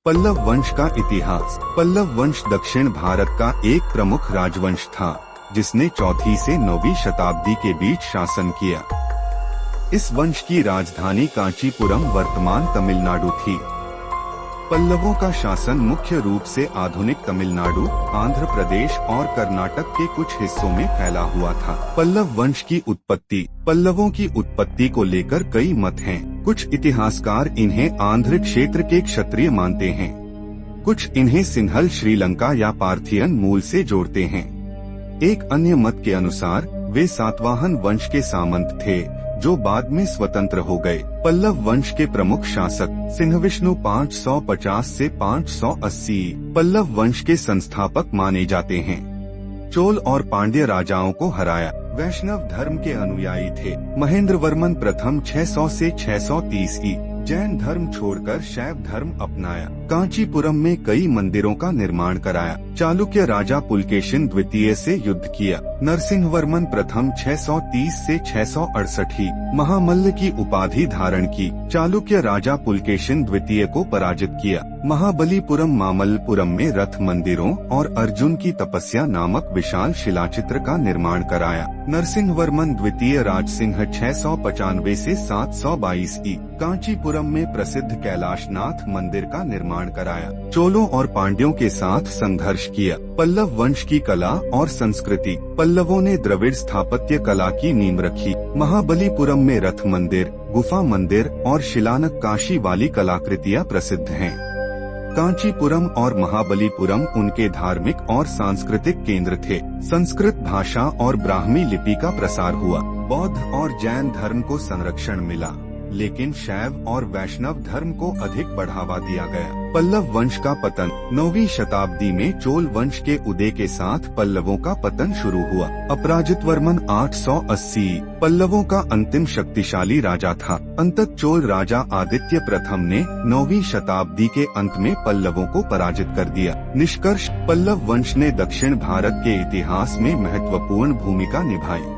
पल्लव वंश का इतिहास। पल्लव वंश दक्षिण भारत का एक प्रमुख राजवंश था, जिसने 4वीं से 9वीं शताब्दी के बीच शासन किया। इस वंश की राजधानी कांचीपुरम वर्तमान तमिलनाडु थी। पल्लवों का शासन मुख्य रूप से आधुनिक तमिलनाडु, आंध्र प्रदेश और कर्नाटक के कुछ हिस्सों में फैला हुआ था। पल्लव वंश की उत्पत्ति। पल्लवों की उत्पत्ति को लेकर कई मत हैं। कुछ इतिहासकार इन्हें आंध्र क्षेत्र के क्षत्रिय मानते हैं, कुछ इन्हें सिंहल, श्रीलंका या पार्थियन मूल से जोड़ते हैं। एक अन्य मत के अनुसार वे सातवाहन वंश के सामंत थे, जो बाद में स्वतंत्र हो गए। पल्लव वंश के प्रमुख शासक सिंहविष्णु 550 से 580 पल्लव वंश के संस्थापक माने जाते हैं। चोल और पांड्य राजाओं को हराया। वैष्णव धर्म के अनुयायी थे। महेंद्रवर्मन प्रथम 600 से 630 ई जैन धर्म छोड़कर शैव धर्म अपनाया। कांचीपुरम में कई मंदिरों का निर्माण कराया। चालुक्य राजा पुलकेशिन द्वितीय से युद्ध किया। नरसिंहवर्मन प्रथम 630 से 668 महामल्ल की उपाधि धारण की। चालुक्य राजा पुलकेशिन द्वितीय को पराजित किया। महाबलीपुरम मामल्लपुरम में रथ मंदिरों और अर्जुन की तपस्या नामक विशाल शिलाचित्र का निर्माण कराया। नरसिंहवर्मन द्वितीय राजसिंह 695 से 722 ई कांचीपुरम में प्रसिद्ध कैलाशनाथ मंदिर का निर्माण कराया। चोलों और पांड्यों के साथ संघर्ष किया। पल्लव वंश की कला और संस्कृति। पल्लवों ने द्रविड़ स्थापत्य कला की नींव रखी। महाबलीपुरम में रथ मंदिर, गुफा मंदिर और शिलानक काशी वाली कलाकृतियाँ प्रसिद्ध हैं। कांचीपुरम और महाबलीपुरम उनके धार्मिक और सांस्कृतिक केंद्र थे। संस्कृत भाषा और ब्राह्मी लिपि का प्रसार हुआ। बौद्ध और जैन धर्म को संरक्षण मिला, लेकिन शैव और वैष्णव धर्म को अधिक बढ़ावा दिया गया। पल्लव वंश का पतन। 9वीं शताब्दी में चोल वंश के उदय के साथ पल्लवों का पतन शुरू हुआ। अपराजितवर्मन 880 पल्लवों का अंतिम शक्तिशाली राजा था। अंततः चोल राजा आदित्य प्रथम ने 9वीं शताब्दी के अंत में पल्लवों को पराजित कर दिया। निष्कर्ष: पल्लव वंश ने दक्षिण भारत के इतिहास में महत्वपूर्ण भूमिका निभाई।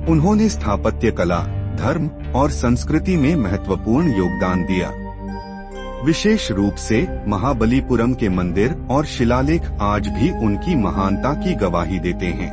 उन्होंने स्थापत्य कला, धर्म और संस्कृति में महत्वपूर्ण योगदान दिया। विशेष रूप से महाबलीपुरम के मंदिर और शिलालेख आज भी उनकी महानता की गवाही देते हैं।